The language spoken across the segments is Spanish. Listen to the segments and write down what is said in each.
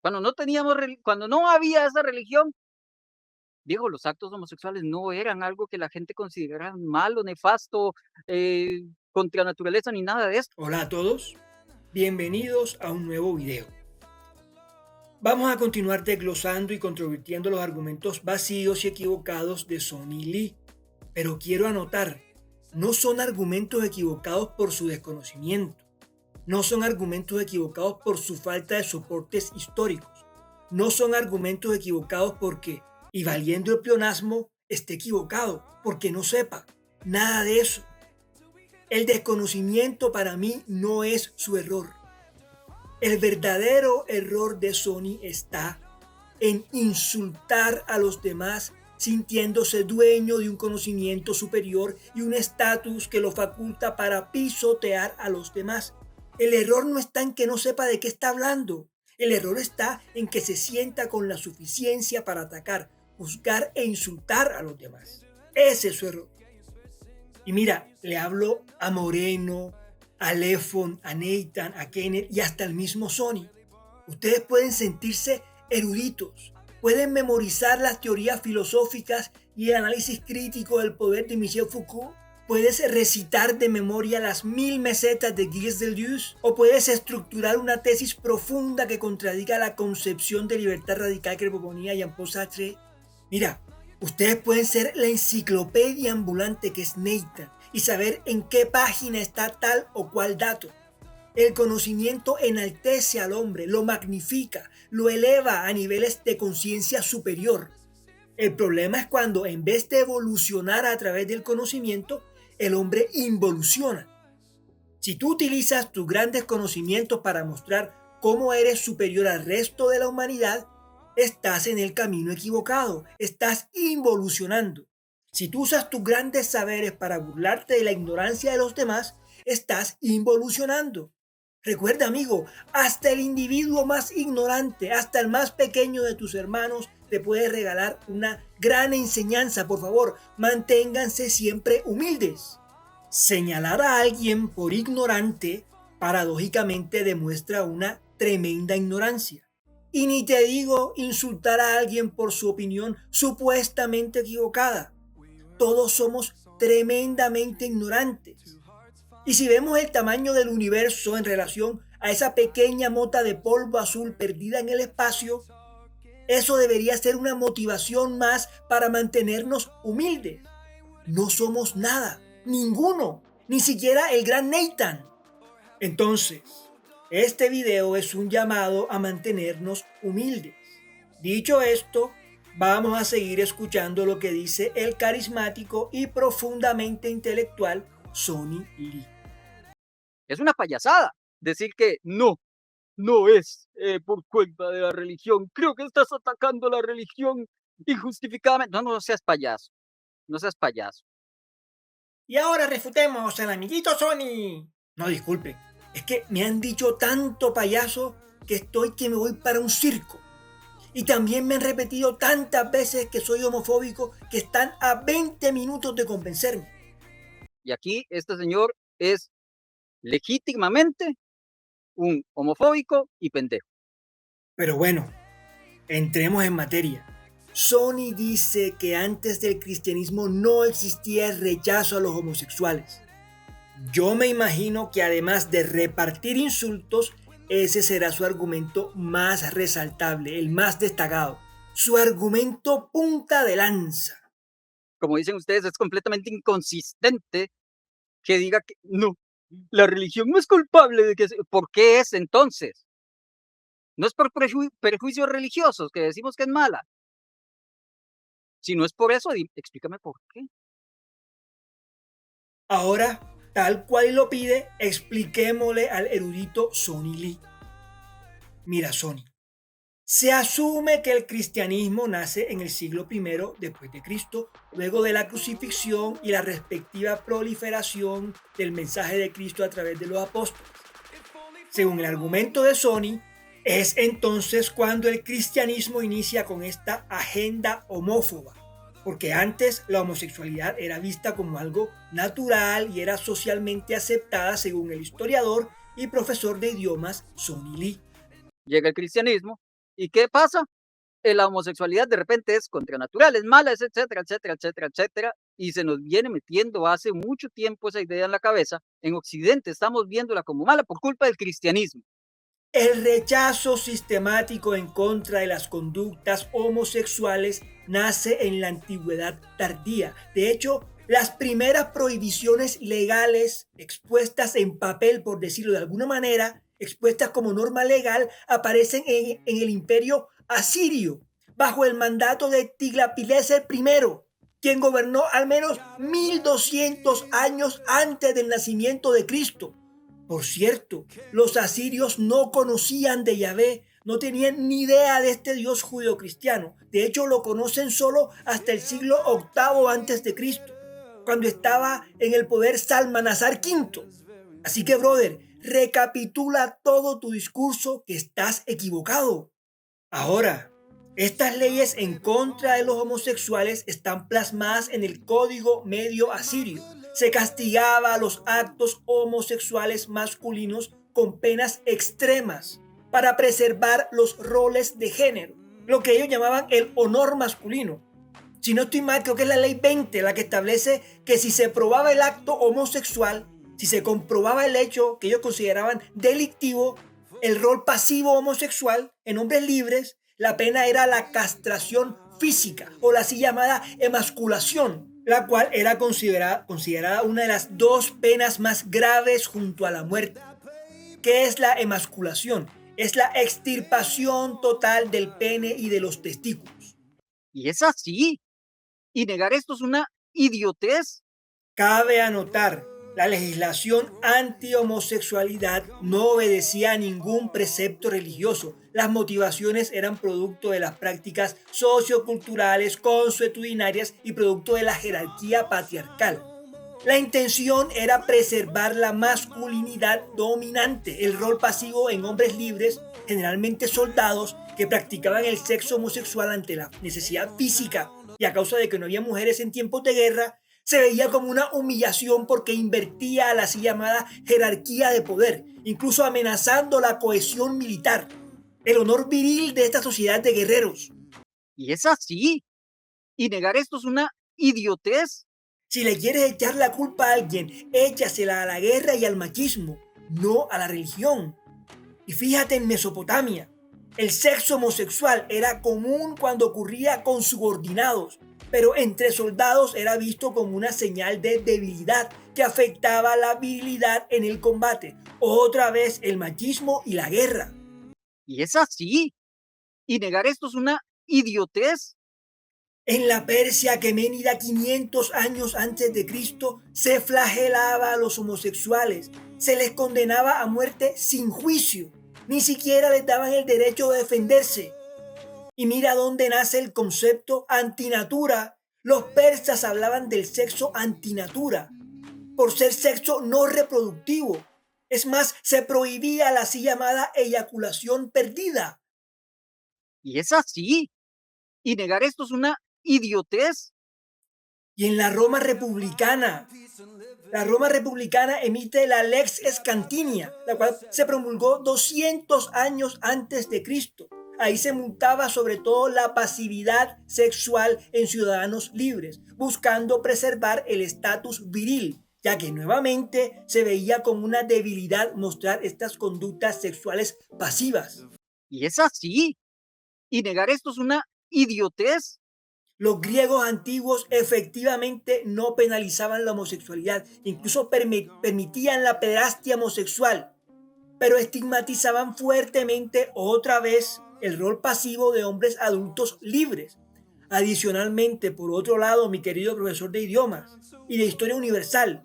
Cuando no había esa religión, digo, los actos homosexuales no eran algo que la gente considerara malo, nefasto, contra la naturaleza, ni nada de eso. Hola a todos, bienvenidos a un nuevo video. Vamos a continuar desglosando y controvirtiendo los argumentos vacíos y equivocados de Sonny Lee. Pero quiero anotar, no son argumentos equivocados por su desconocimiento, no son argumentos equivocados por su falta de soportes históricos, no son argumentos equivocados porque, y valiendo el pleonasmo, esté equivocado, porque no sepa, nada de eso. El desconocimiento para mí no es su error. El verdadero error de Sonny está en insultar a los demás sintiéndose dueño de un conocimiento superior y un estatus que lo faculta para pisotear a los demás. El error no está en que no sepa de qué está hablando. El error está en que se sienta con la suficiencia para atacar, juzgar e insultar a los demás. Ese es su error. Y mira, le hablo a Moreno, a Lefon, a Nathan, a Kenneth y hasta el mismo Sonny. Ustedes pueden sentirse eruditos, pueden memorizar las teorías filosóficas y el análisis crítico del poder de Michel Foucault. Puedes recitar de memoria las 1000 mesetas de Gilles Deleuze o puedes estructurar una tesis profunda que contradiga la concepción de libertad radical que proponía Jean-Paul Sartre. Mira, ustedes pueden ser la enciclopedia ambulante que es Nathan y saber en qué página está tal o cual dato. El conocimiento enaltece al hombre, lo magnifica, lo eleva a niveles de conciencia superior. El problema es cuando en vez de evolucionar a través del conocimiento, el hombre involuciona. Si tú utilizas tus grandes conocimientos para mostrar cómo eres superior al resto de la humanidad, estás en el camino equivocado, estás involucionando. Si tú usas tus grandes saberes para burlarte de la ignorancia de los demás, estás involucionando. Recuerda, amigo, hasta el individuo más ignorante, hasta el más pequeño de tus hermanos, te puede regalar una gran enseñanza. Por favor, manténganse siempre humildes. Señalar a alguien por ignorante, paradójicamente demuestra una tremenda ignorancia. Y ni te digo insultar a alguien por su opinión supuestamente equivocada. Todos somos tremendamente ignorantes. Y si vemos el tamaño del universo en relación a esa pequeña mota de polvo azul perdida en el espacio, eso debería ser una motivación más para mantenernos humildes. No somos nada, ninguno, ni siquiera el gran Nathan. Entonces, este video es un llamado a mantenernos humildes. Dicho esto, vamos a seguir escuchando lo que dice el carismático y profundamente intelectual Sonny Lee. Es una payasada decir que no es por culpa de la religión. Creo que estás atacando la religión injustificadamente. No, no seas payaso. No seas payaso. Y ahora refutemos al amiguito Sonny. No, disculpe, es que me han dicho tanto payaso que estoy que me voy para un circo. Y también me han repetido tantas veces que soy homofóbico que están a 20 minutos de convencerme. Y aquí este señor es legítimamente un homofóbico y pendejo. Pero bueno, entremos en materia. Sonny dice que antes del cristianismo no existía el rechazo a los homosexuales. Yo me imagino que además de repartir insultos, ese será su argumento más resaltable, el más destacado. Su argumento punta de lanza. Como dicen ustedes, es completamente inconsistente que diga que no, la religión no es culpable de que... ¿Por qué es entonces? No es por prejuicios religiosos que decimos que es mala. Si no es por eso, explícame por qué. Ahora, tal cual lo pide, expliquémosle al erudito Sonny Lee. Mira, Sonny, se asume que el cristianismo nace en el siglo I después de Cristo, luego de la crucifixión y la respectiva proliferación del mensaje de Cristo a través de los apóstoles. Según el argumento de Sonny, es entonces cuando el cristianismo inicia con esta agenda homófoba, porque antes la homosexualidad era vista como algo natural y era socialmente aceptada según el historiador y profesor de idiomas Sonny Lee. Llega el cristianismo ¿Y qué pasa? La homosexualidad de repente es contranatural, es mala, es etcétera, etcétera, etcétera, etcétera, y se nos viene metiendo hace mucho tiempo esa idea en la cabeza. En Occidente estamos viéndola como mala por culpa del cristianismo. El rechazo sistemático en contra de las conductas homosexuales nace en la antigüedad tardía. De hecho, las primeras prohibiciones legales expuestas en papel, por decirlo de alguna manera, expuestas como norma legal, aparecen en el imperio asirio, bajo el mandato de Tiglapileser I, quien gobernó al menos 1200 años antes del nacimiento de Cristo. Por cierto, los asirios no conocían de Yahvé, no tenían ni idea de este Dios judeocristiano. De hecho, lo conocen solo hasta el siglo VIII antes de Cristo, cuando estaba en el poder Salmanasar V. Así que, brother, recapitula todo tu discurso, que estás equivocado. Ahora, estas leyes en contra de los homosexuales están plasmadas en el Código Medio Asirio. Se castigaba a los actos homosexuales masculinos con penas extremas para preservar los roles de género, lo que ellos llamaban el honor masculino. Si no estoy mal, creo que es la ley 20 la que establece que si se probaba el acto homosexual, si se comprobaba el hecho que ellos consideraban delictivo, el rol pasivo homosexual en hombres libres, la pena era la castración física o la así llamada emasculación, la cual era considerada una de las dos penas más graves junto a la muerte. ¿Qué es la emasculación? Es la extirpación total del pene y de los testículos. Y es así. Y negar esto es una idiotez. Cabe anotar, la legislación anti-homosexualidad no obedecía a ningún precepto religioso. Las motivaciones eran producto de las prácticas socioculturales consuetudinarias y producto de la jerarquía patriarcal. La intención era preservar la masculinidad dominante, el rol pasivo en hombres libres, generalmente soldados, que practicaban el sexo homosexual ante la necesidad física y a causa de que no había mujeres en tiempos de guerra. Se veía como una humillación porque invertía a la así llamada jerarquía de poder, incluso amenazando la cohesión militar, el honor viril de esta sociedad de guerreros. Y es así. Y negar esto es una idiotez. Si le quieres echar la culpa a alguien, échasela a la guerra y al machismo, no a la religión. Y fíjate en Mesopotamia, el sexo homosexual era común cuando ocurría con subordinados, pero entre soldados era visto como una señal de debilidad que afectaba la virilidad en el combate. Otra vez el machismo y la guerra. Y es así. Y negar esto es una idiotez. En la Persia aqueménida 500 años antes de Cristo se flagelaba a los homosexuales, se les condenaba a muerte sin juicio, ni siquiera les daban el derecho de defenderse. Y mira dónde nace el concepto antinatura. Los persas hablaban del sexo antinatura, por ser sexo no reproductivo. Es más, se prohibía la así llamada eyaculación perdida. Y es así. Y negar esto es una idiotez. Y en la Roma republicana emite la Lex Scantinia, la cual se promulgó 200 años antes de Cristo. Ahí se multaba sobre todo la pasividad sexual en ciudadanos libres, buscando preservar el estatus viril, ya que nuevamente se veía como una debilidad mostrar estas conductas sexuales pasivas. Y es así. Y negar esto es una idiotez. Los griegos antiguos efectivamente no penalizaban la homosexualidad, incluso permitían la pederastia homosexual, pero estigmatizaban fuertemente otra vez el rol pasivo de hombres adultos libres. Adicionalmente, por otro lado, mi querido profesor de idiomas y de historia universal,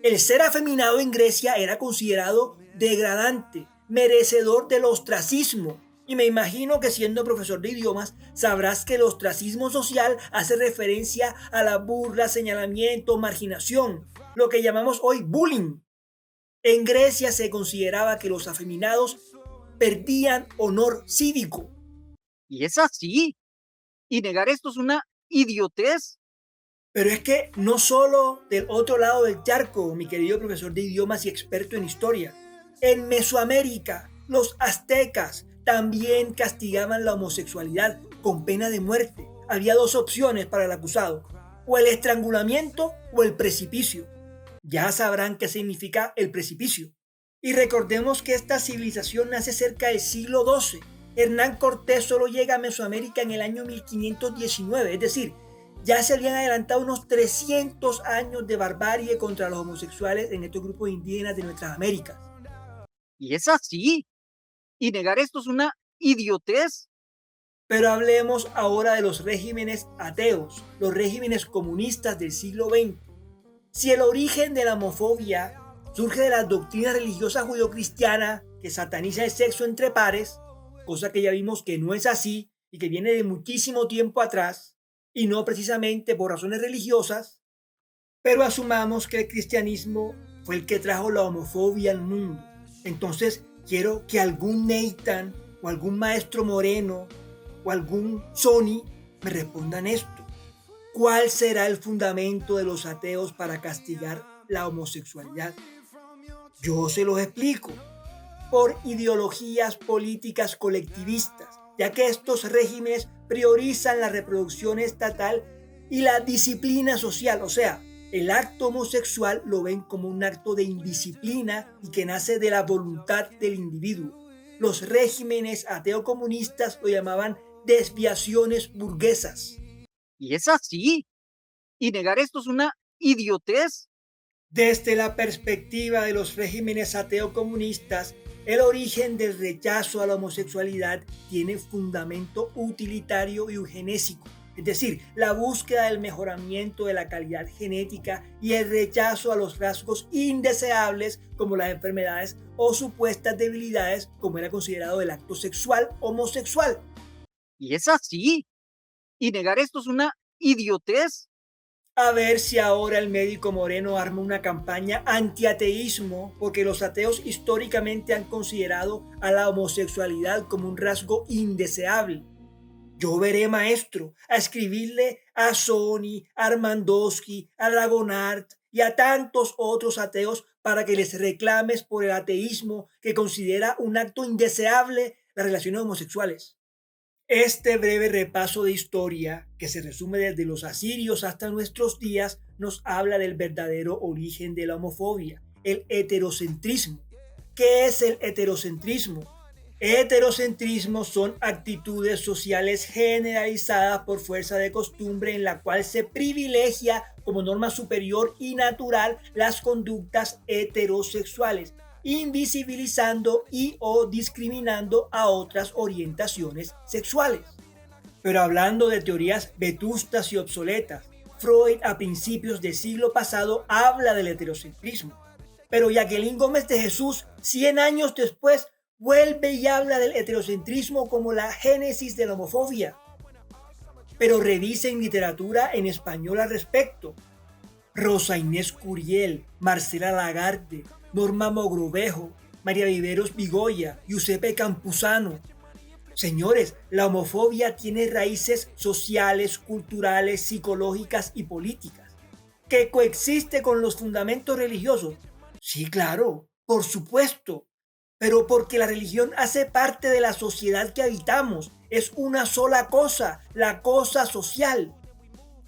el ser afeminado en Grecia era considerado degradante, merecedor del ostracismo. Y me imagino que siendo profesor de idiomas sabrás que el ostracismo social hace referencia a la burla, señalamiento, marginación, lo que llamamos hoy bullying. En Grecia se consideraba que los afeminados perdían honor cívico. Y es así. Y negar esto es una idiotez. Pero es que no solo del otro lado del charco, mi querido profesor de idiomas y experto en historia. En Mesoamérica, los aztecas, También castigaban la homosexualidad con pena de muerte. Había dos opciones para el acusado, o el estrangulamiento o el precipicio. Ya sabrán qué significa el precipicio. Y recordemos que esta civilización nace cerca del siglo XII. Hernán Cortés solo llega a Mesoamérica en el año 1519, es decir, ya se habían adelantado unos 300 años de barbarie contra los homosexuales en estos grupos indígenas de nuestras Américas. Y es así. Y negar esto es una idiotez. Pero hablemos ahora de los regímenes ateos, los regímenes comunistas del siglo XX. Si el origen de la homofobia surge de la doctrina religiosa judeocristiana que sataniza el sexo entre pares, cosa que ya vimos que no es así y que viene de muchísimo tiempo atrás, y no precisamente por razones religiosas, pero asumamos que el cristianismo fue el que trajo la homofobia al mundo. Entonces quiero que algún Nathan o algún maestro Moreno o algún Sony me respondan esto. ¿Cuál será el fundamento de los ateos para castigar la homosexualidad? Yo se los explico. Por ideologías políticas colectivistas, ya que estos regímenes priorizan la reproducción estatal y la disciplina social, o sea, el acto homosexual lo ven como un acto de indisciplina y que nace de la voluntad del individuo. Los regímenes ateo-comunistas lo llamaban desviaciones burguesas. Y es así. Y negar esto es una idiotez. Desde la perspectiva de los regímenes ateo-comunistas, el origen del rechazo a la homosexualidad tiene fundamento utilitario y eugenésico, es decir, la búsqueda del mejoramiento de la calidad genética y el rechazo a los rasgos indeseables como las enfermedades o supuestas debilidades como era considerado el acto sexual homosexual. Y es así. Y negar esto es una idiotez. A ver si ahora el médico Moreno arma una campaña antiateísmo, porque los ateos históricamente han considerado a la homosexualidad como un rasgo indeseable. Yo veré, maestro, a escribirle a Sony, a Armandowski, a Dragonart y a tantos otros ateos para que les reclames por el ateísmo que considera un acto indeseable las relaciones homosexuales. Este breve repaso de historia, que se resume desde los asirios hasta nuestros días, nos habla del verdadero origen de la homofobia, el heterocentrismo. ¿Qué es el heterocentrismo? Heterocentrismo son actitudes sociales generalizadas por fuerza de costumbre en la cual se privilegia como norma superior y natural las conductas heterosexuales, invisibilizando y o discriminando a otras orientaciones sexuales. Pero hablando de teorías vetustas y obsoletas, Freud a principios del siglo pasado habla del heterocentrismo. Pero Jacqueline Gómez de Jesús, 100 años después, vuelve y habla del heterocentrismo como la génesis de la homofobia. Pero revisen literatura en español al respecto. Rosa Inés Curiel, Marcela Lagarde, Norma Mogrovejo, María Viveros Vigoya, Giuseppe Campuzano. Señores, la homofobia tiene raíces sociales, culturales, psicológicas y políticas. ¿Que coexiste con los fundamentos religiosos? Sí, claro, por supuesto. Pero porque la religión hace parte de la sociedad que habitamos. Es una sola cosa, la cosa social.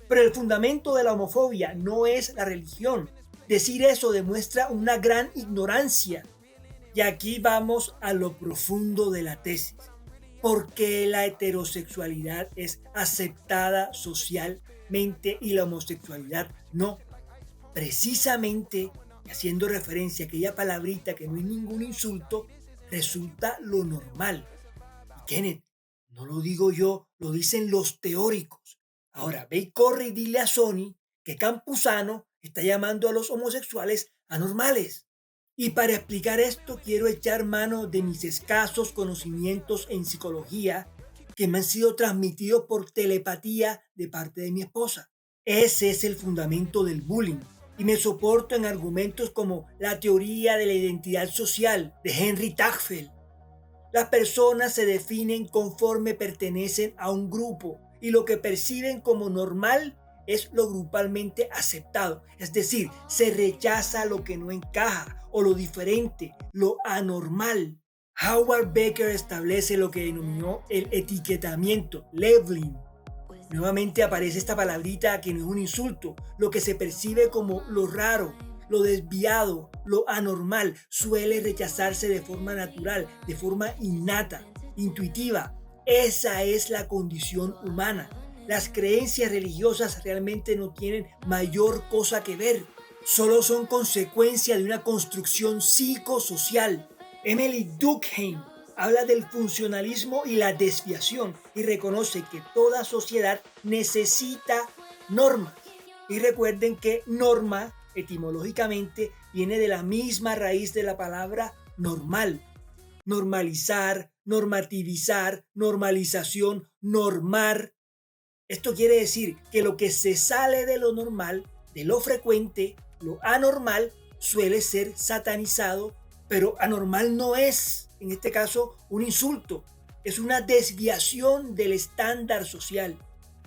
Pero el fundamento de la homofobia no es la religión. Decir eso demuestra una gran ignorancia. Y aquí vamos a lo profundo de la tesis. ¿Por qué la heterosexualidad es aceptada socialmente y la homosexualidad no? Precisamente, haciendo referencia a aquella palabrita que no es ningún insulto, resulta lo normal. Y Kenneth, no lo digo yo, lo dicen los teóricos. Ahora, ve y corre y dile a Sony que Campuzano está llamando a los homosexuales anormales. Y para explicar esto quiero echar mano de mis escasos conocimientos en psicología que me han sido transmitidos por telepatía de parte de mi esposa. Ese es el fundamento del bullying y me soporto en argumentos como la teoría de la identidad social de Henry Tagfeld. Las personas se definen conforme pertenecen a un grupo y lo que perciben como normal es lo grupalmente aceptado, es decir, se rechaza lo que no encaja o lo diferente, lo anormal. Howard Becker establece lo que denominó el etiquetamiento, labeling. Nuevamente aparece esta palabrita que no es un insulto, lo que se percibe como lo raro, lo desviado, lo anormal, suele rechazarse de forma natural, de forma innata, intuitiva. Esa es la condición humana. Las creencias religiosas realmente no tienen mayor cosa que ver, solo son consecuencia de una construcción psicosocial. Emily Durkheim habla del funcionalismo y la desviación y reconoce que toda sociedad necesita normas. Y recuerden que norma etimológicamente viene de la misma raíz de la palabra normal. Normalizar, normativizar, normalización, normar. Esto quiere decir que lo que se sale de lo normal, de lo frecuente, lo anormal, suele ser satanizado, pero anormal no es, en este caso, un insulto, es una desviación del estándar social.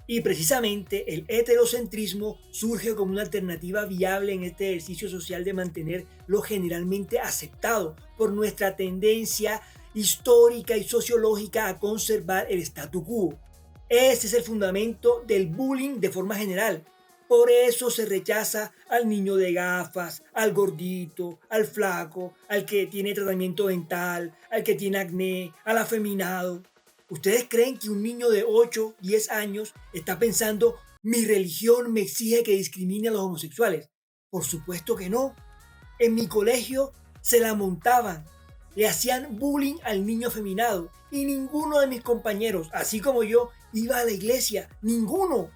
Y precisamente el heterocentrismo surge como una alternativa viable en este ejercicio social de mantener lo generalmente aceptado por nuestra tendencia histórica y sociológica a conservar el statu quo. Ese es el fundamento del bullying de forma general. Por eso se rechaza al niño de gafas, al gordito, al flaco, al que tiene tratamiento dental, al que tiene acné, al afeminado. ¿Ustedes creen que un niño de 8, 10 años está pensando, mi religión me exige que discrimine a los homosexuales? Por supuesto que no. En mi colegio se la montaban, le hacían bullying al niño afeminado y ninguno de mis compañeros, así como yo, iba a la iglesia, ninguno.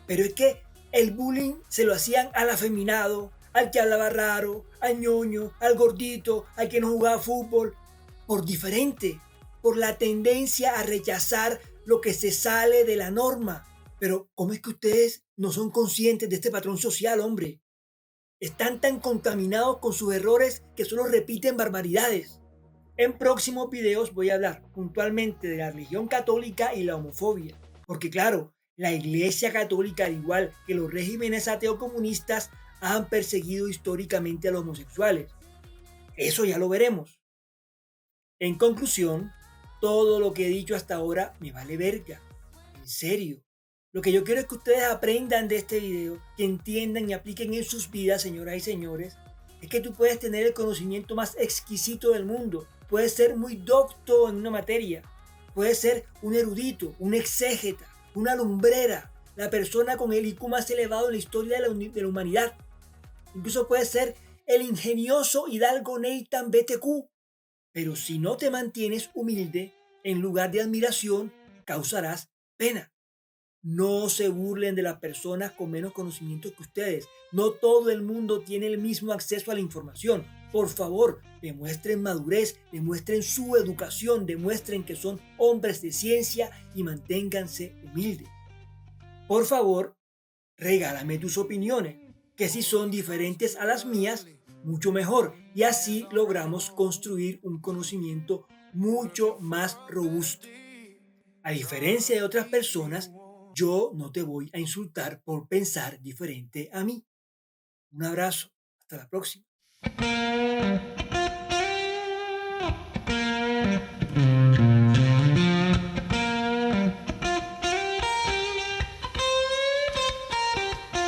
Pero es que el bullying se lo hacían al afeminado, al que hablaba raro, al ñoño, al gordito, al que no jugaba fútbol, por diferente, por la tendencia a rechazar lo que se sale de la norma. Pero ¿cómo es que ustedes no son conscientes de este patrón social, hombre? Están tan contaminados con sus errores que solo repiten barbaridades. En próximos videos voy a hablar puntualmente de la religión católica y la homofobia, porque claro, la Iglesia Católica, al igual que los regímenes ateocomunistas, han perseguido históricamente a los homosexuales. Eso ya lo veremos. En conclusión, todo lo que he dicho hasta ahora me vale verga. En serio. Lo que yo quiero es que ustedes aprendan de este video, que entiendan y apliquen en sus vidas, señoras y señores, es que tú puedes tener el conocimiento más exquisito del mundo, puedes ser muy docto en una materia, puedes ser un erudito, un exégeta, una lumbrera, la persona con el IQ más elevado en la historia de la humanidad. Incluso puedes ser el ingenioso hidalgo Nathan BTQ. Pero si no te mantienes humilde, en lugar de admiración, causarás pena. No se burlen de las personas con menos conocimiento que ustedes. No todo el mundo tiene el mismo acceso a la información. Por favor, demuestren madurez, demuestren su educación, demuestren que son hombres de ciencia y manténganse humildes. Por favor, regálame tus opiniones, que si son diferentes a las mías, mucho mejor. Y así logramos construir un conocimiento mucho más robusto. A diferencia de otras personas, yo no te voy a insultar por pensar diferente a mí. Un abrazo. Hasta la próxima.